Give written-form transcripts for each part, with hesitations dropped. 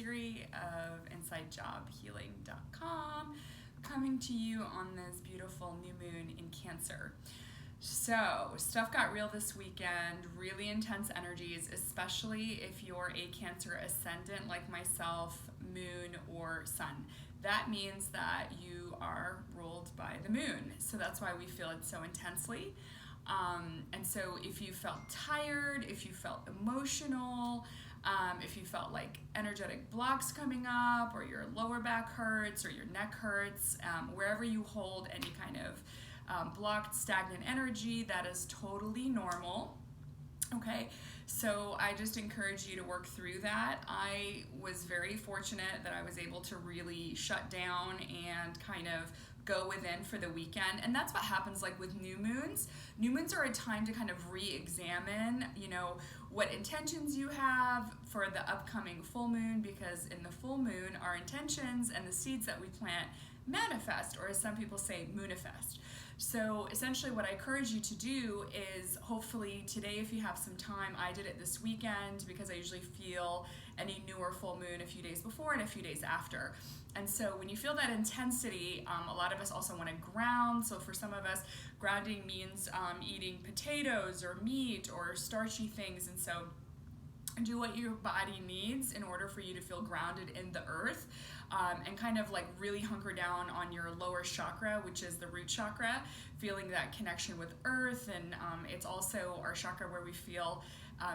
Siri of InsideJobHealing.com, coming to you on this beautiful new moon in Cancer. So, stuff got real this weekend, really intense energies, especially if you're a Cancer ascendant like myself, moon, or sun. That means that you are ruled by the moon. So that's why we feel it so intensely. And so if you felt tired, if you felt emotional, if you felt like energetic blocks coming up, or your lower back hurts, or your neck hurts, wherever you hold any kind of blocked, stagnant energy, that is totally normal. Okay, so I just encourage you to work through that. I was very fortunate that I was able to really shut down and kind of go within for the weekend. And that's what happens like with new moons. New moons are a time to kind of re-examine, what intentions you have for the upcoming full moon, because in the full moon, our intentions and the seeds that we plant manifest, or as some people say, moonifest. So essentially what I encourage you to do is, hopefully today, if you have some time, I did it this weekend because I usually feel any new or full moon a few days before and a few days after. And so when you feel that intensity, a lot of us also want to ground. So for some of us, grounding means eating potatoes or meat or starchy things. And so do what your body needs in order for you to feel grounded in the earth, and kind of like really hunker down on your lower chakra, which is the root chakra, feeling that connection with earth. And it's also our chakra where we feel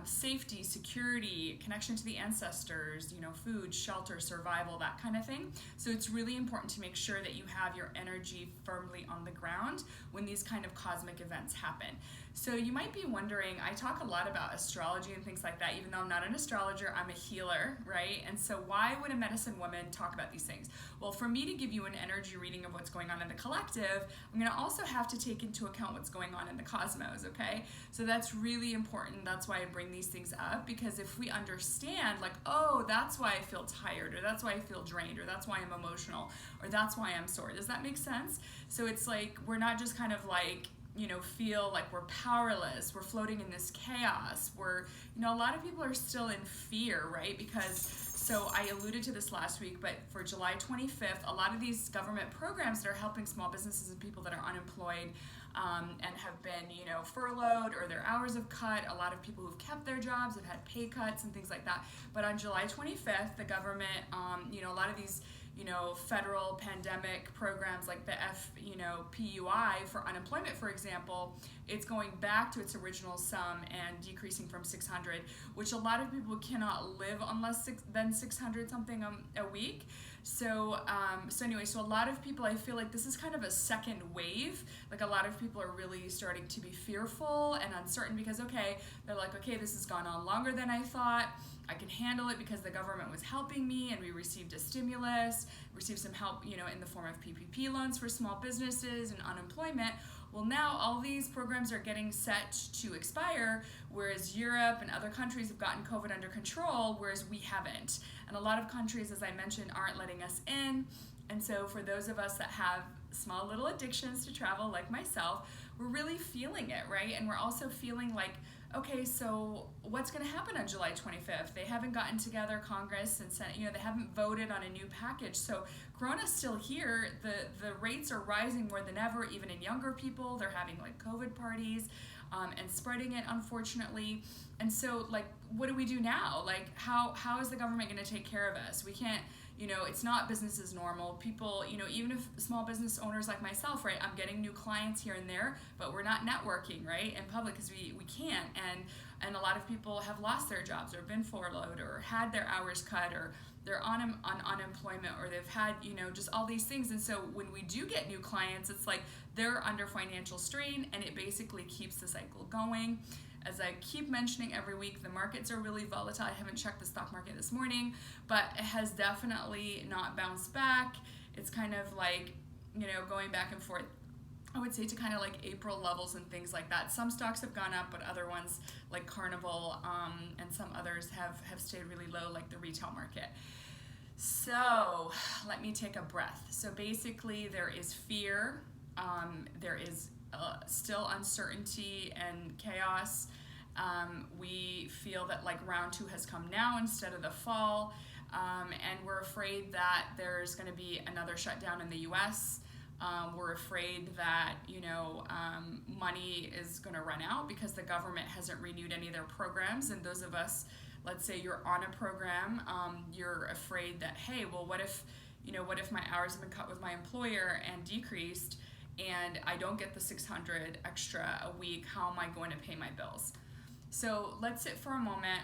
safety, security, connection to the ancestors, food, shelter, survival, that kind of thing. So it's really important to make sure that you have your energy firmly on the ground when these kind of cosmic events happen. So you might be wondering, I talk a lot about astrology and things like that. Even though I'm not an astrologer, I'm a healer, right? And so why would a medicine woman talk about these things? Well, for me to give you an energy reading of what's going on in the collective, I'm going to also have to take into account what's going on in the cosmos, okay? So that's really important. That's why I bring these things up, because if we understand, like, oh, that's why I feel tired, or that's why I feel drained, or that's why I'm emotional, or that's why I'm sore. Does that make sense? So it's like, we're not just kind of like, feel like we're powerless, we're floating in this chaos, a lot of people are still in fear, right? Because, so I alluded to this last week, but for July 25th, a lot of these government programs that are helping small businesses and people that are unemployed and have been, furloughed, or their hours have cut. A lot of people who've kept their jobs have had pay cuts and things like that. But on July 25th, the government, a lot of these federal pandemic programs like the PUI for unemployment, for example, it's going back to its original sum and decreasing from 600, which a lot of people cannot live on less than 600 something a week. So so a lot of people, I feel like this is kind of a second wave. Like a lot of people are really starting to be fearful and uncertain because, they're like, this has gone on longer than I thought. I can handle it because the government was helping me, and we received a stimulus, received some help, in the form of PPP loans for small businesses and unemployment. Well, now all these programs are getting set to expire, whereas Europe and other countries have gotten COVID under control, whereas we haven't. And a lot of countries, as I mentioned, aren't letting us in. And so for those of us that have small little addictions to travel, like myself, we're really feeling it, right? And we're also feeling like, so what's going to happen on July 25th? They haven't gotten together, Congress and Senate, they haven't voted on a new package. So Corona's still here. The rates are rising more than ever, even in younger people. They're having like COVID parties and spreading it, unfortunately. And so like, what do we do now? Like, how is the government going to take care of us? We can't, it's not business as normal. People, even if small business owners like myself, right, I'm getting new clients here and there, but we're not networking, right, in public because we can't. And a lot of people have lost their jobs or been furloughed or had their hours cut or they're on unemployment or they've had, just all these things. And so when we do get new clients, it's like they're under financial strain, and it basically keeps the cycle going. As I keep mentioning every week, the markets are really volatile. I haven't checked the stock market this morning, but it has definitely not bounced back. It's kind of like, going back and forth, I would say, to kind of like April levels and things like that. Some stocks have gone up, but other ones like Carnival and some others have stayed really low, like the retail market. So let me take a breath. So basically there is fear, there is still uncertainty and chaos. We feel that like round 2 has come now instead of the fall. And we're afraid that there's going to be another shutdown in the US. We're afraid that, money is going to run out because the government hasn't renewed any of their programs. And those of us, let's say you're on a program, you're afraid that, hey, well, what if my hours have been cut with my employer and decreased, and I don't get the 600 extra a week? How am I going to pay my bills? So let's sit for a moment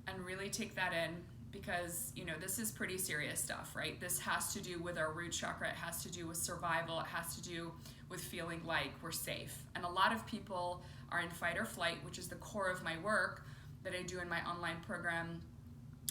and really take that in, because this is pretty serious stuff, right? This has to do with our root chakra. It has to do with survival. It has to do with feeling like we're safe. And a lot of people are in fight or flight, which is the core of my work that I do in my online program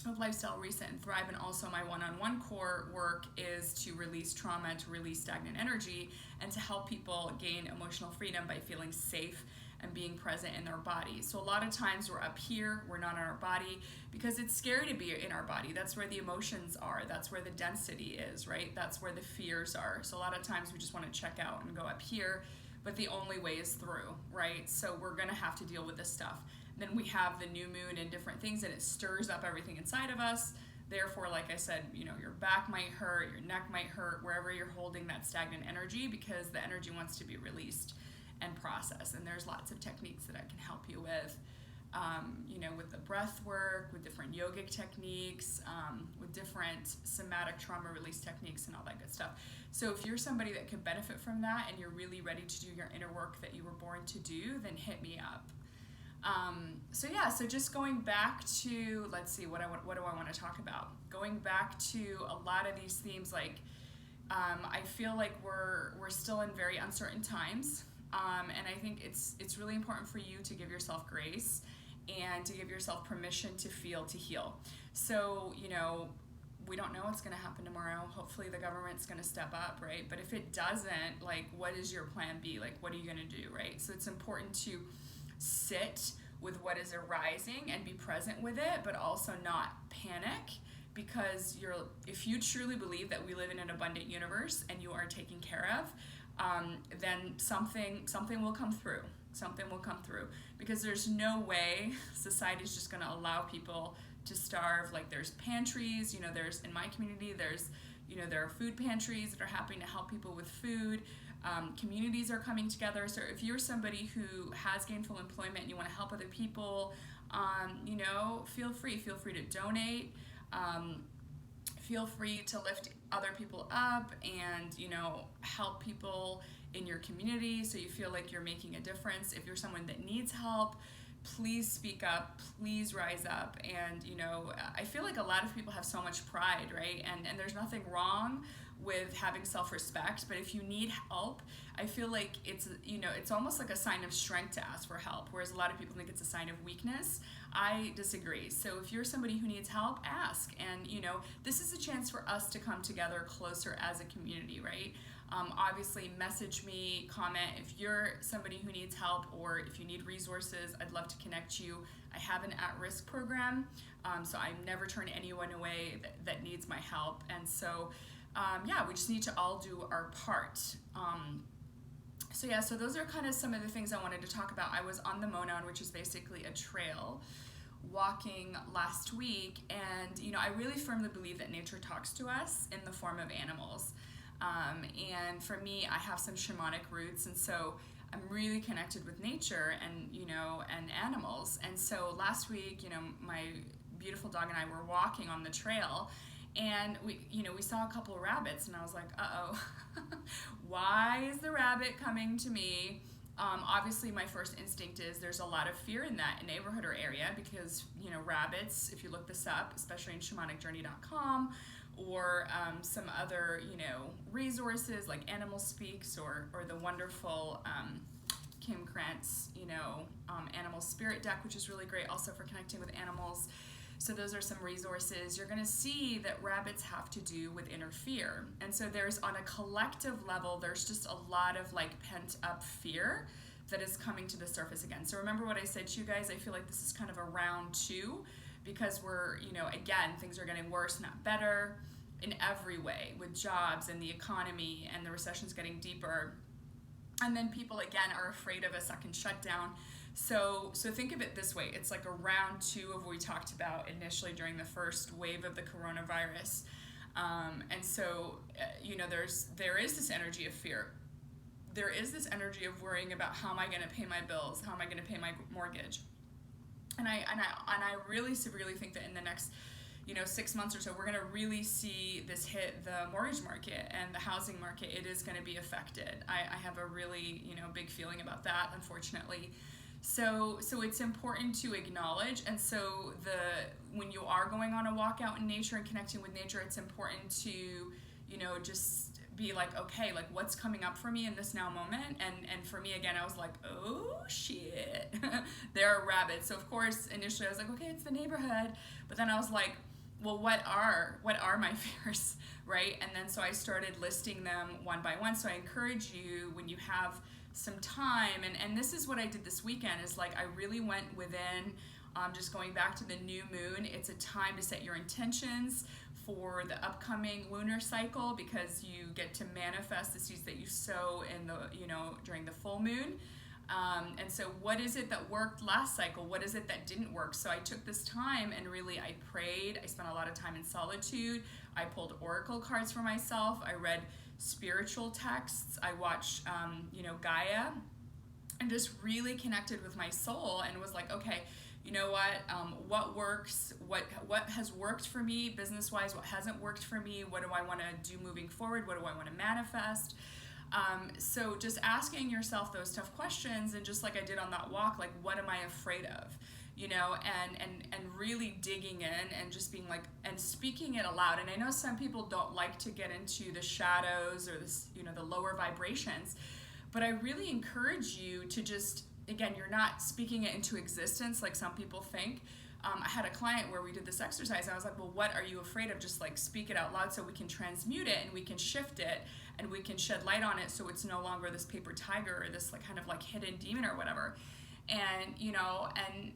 of Lifestyle Reset and Thrive. And also my one-on-one core work is to release trauma, to release stagnant energy, and to help people gain emotional freedom by feeling safe and being present in their body. So a lot of times we're up here, we're not in our body, because it's scary to be in our body. That's where the emotions are. That's where the density is, right? That's where the fears are. So a lot of times we just want to check out and go up here, but the only way is through, right? So we're going to have to deal with this stuff. Then we have the new moon and different things, and it stirs up everything inside of us. Therefore, like I said, your back might hurt, your neck might hurt, wherever you're holding that stagnant energy, because the energy wants to be released and processed. And there's lots of techniques that I can help you with, with the breath work, with different yogic techniques, with different somatic trauma release techniques and all that good stuff. So if you're somebody that could benefit from that and you're really ready to do your inner work that you were born to do, then hit me up. So just going back to, let's see, what do I want to talk about? Going back to a lot of these themes, like I feel like we're still in very uncertain times, and I think it's really important for you to give yourself grace and to give yourself permission to feel, to heal. So we don't know what's going to happen tomorrow. Hopefully the government's going to step up, right? But if it doesn't, like, what is your plan B? Like, what are you going to do, right? So it's important to sit with what is arising and be present with it, but also not panic, because if you truly believe that we live in an abundant universe and you are taken care of, then something will come through. Something will come through, because there's no way society is just going to allow people to starve. Like, there's pantries, there's, in my community, there are food pantries that are happening to help people with food. Communities are coming together. So if you're somebody who has gainful employment and you want to help other people, feel free to donate. Feel free to lift other people up and, help people in your community so you feel like you're making a difference. If you're someone that needs help, please speak up, please rise up. And, I feel like a lot of people have so much pride, right? And there's nothing wrong with having self-respect, but if you need help, I feel like it's almost like a sign of strength to ask for help, whereas a lot of people think it's a sign of weakness. I disagree. So if you're somebody who needs help, ask. And this is a chance for us to come together closer as a community, right? Obviously message me, comment if you're somebody who needs help, or if you need resources, I'd love to connect you. I have an at-risk program, so I never turn anyone away that needs my help. And so we just need to all do our part. So those are kind of some of the things I wanted to talk about. I was on the Monon, which is basically a trail, walking last week, and I really firmly believe that nature talks to us in the form of animals. And for me, I have some shamanic roots, and so I'm really connected with nature and and animals. And so last week, my beautiful dog and I were walking on the trail, and we saw a couple of rabbits, and I was like, uh-oh, why is the rabbit coming to me? Obviously my first instinct is there's a lot of fear in that neighborhood or area, because rabbits, if you look this up, especially in shamanicjourney.com or some other resources like Animal Speaks or the wonderful Kim Krantz animal spirit deck, which is really great also for connecting with animals. So those are some resources. You're going to see that rabbits have to do with inner fear. And so there's, on a collective level, there's just a lot of pent up fear that is coming to the surface again. So remember what I said to you guys, I feel like this is kind of a round two, because we're, again, things are getting worse, not better in every way, with jobs and the economy, and the recession's getting deeper. And then people, again, are afraid of a second shutdown. So think of it this way. It's like a round two of what we talked about initially during the first wave of the coronavirus. And so, there is this energy of fear. There is this energy of worrying about, how am I going to pay my bills? How am I going to pay my mortgage? And I really severely think that in the next 6 months or so, we're going to really see this hit the mortgage market and the housing market. It is going to be affected. I have a really, big feeling about that, unfortunately. So it's important to acknowledge. And so when you are going on a walk out in nature and connecting with nature, it's important to, just be like, okay, like what's coming up for me in this now moment. And for me, again, I was like, oh shit, there are rabbits. So of course, initially I was like, okay, it's the neighborhood. But then I was like, well, what are my fears, right? And then so I started listing them one by one. So I encourage you, when you have some time, and this is what I did this weekend, is like I really went within, just going back to the new moon. It's a time to set your intentions for the upcoming lunar cycle, because you get to manifest the seeds that you sow in the during the full moon. And so what is it that worked last cycle? What is it that didn't work? So I took this time and really I prayed. I spent a lot of time in solitude. I pulled oracle cards for myself. I read spiritual texts. I watched, Gaia, and just really connected with my soul and was like, okay, you know what works, what has worked for me business-wise, what hasn't worked for me, what do I want to do moving forward, what do I want to manifest? So just asking yourself those tough questions, and just like I did on that walk, like what am I afraid of? And really digging in and just being like, and speaking it aloud. And I know some people don't like to get into the shadows or this, the lower vibrations, but I really encourage you to just, again, you're not speaking it into existence like some people think. I had a client where we did this exercise, and I was like, well, what are you afraid of? Just like speak it out loud so we can transmute it and we can shift it and we can shed light on it, so it's no longer this paper tiger or this like kind of like hidden demon or whatever. And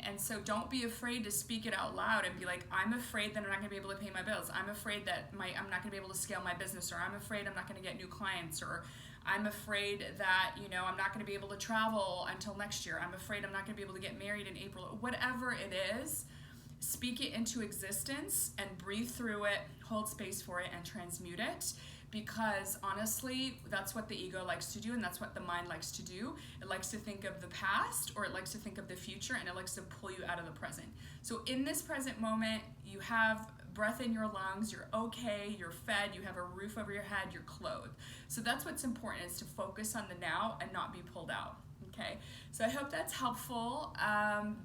and so don't be afraid to speak it out loud and be like, I'm afraid that I'm not going to be able to pay my bills. I'm afraid that I'm not going to be able to scale my business, or I'm afraid I'm not going to get new clients, or I'm afraid that, I'm not going to be able to travel until next year. I'm afraid I'm not going to be able to get married in April. Whatever it is, speak it into existence and breathe through it, hold space for it, and transmute it. Because honestly, that's what the ego likes to do, and that's what the mind likes to do. It likes to think of the past, or it likes to think of the future, and it likes to pull you out of the present. So in this present moment, you have breath in your lungs, you're okay, you're fed, you have a roof over your head, you're clothed. So that's what's important, is to focus on the now and not be pulled out. Okay, so I hope that's helpful. And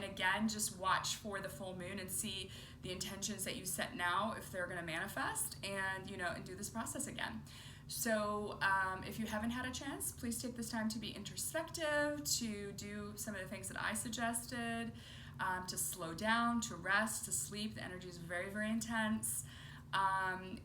again, just watch for the full moon and see the intentions that you set now, if they're going to manifest, and and do this process again. So if you haven't had a chance, please take this time to be introspective, to do some of the things that I suggested, to slow down, to rest, to sleep. The energy is very, very intense. On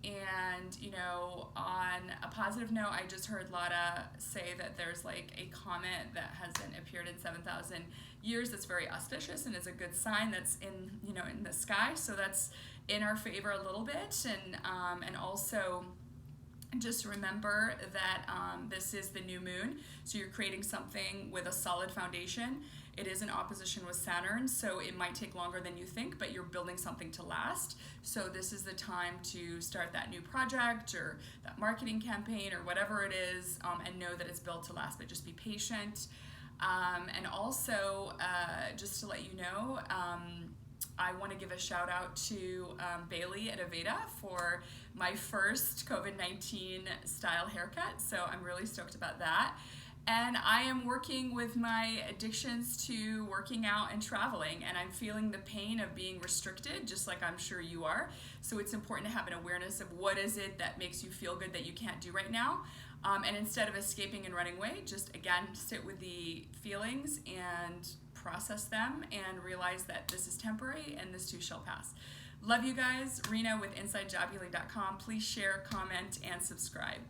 a positive note, I just heard Lada say that there's like a comet that hasn't appeared in 7,000 years. That's very auspicious and is a good sign that's in the sky. So that's in our favor a little bit. And also just remember that this is the new moon. So you're creating something with a solid foundation. It is in opposition with Saturn, so it might take longer than you think, but you're building something to last. So this is the time to start that new project or that marketing campaign or whatever it is, and know that it's built to last, but just be patient. And also, just to let you know, I want to give a shout out to Bailey at Aveda for my first COVID-19 style haircut, so I'm really stoked about that. And I am working with my addictions to working out and traveling, and I'm feeling the pain of being restricted, just like I'm sure you are. So it's important to have an awareness of what is it that makes you feel good that you can't do right now. And instead of escaping and running away, just again, sit with the feelings and process them and realize that this is temporary and this too shall pass. Love you guys. Rena with InsideJobHealing.com. Please share, comment, and subscribe.